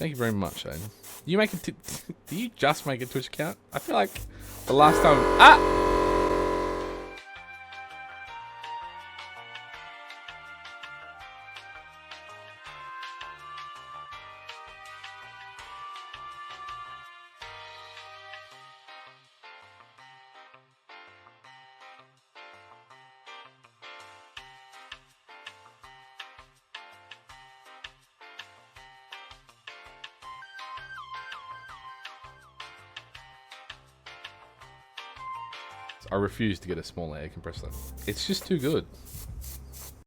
Thank you very much, Aiden. You make it. Do you just make a Twitch account? I feel like the last time. I refuse to get a small air compressor. It's just too good.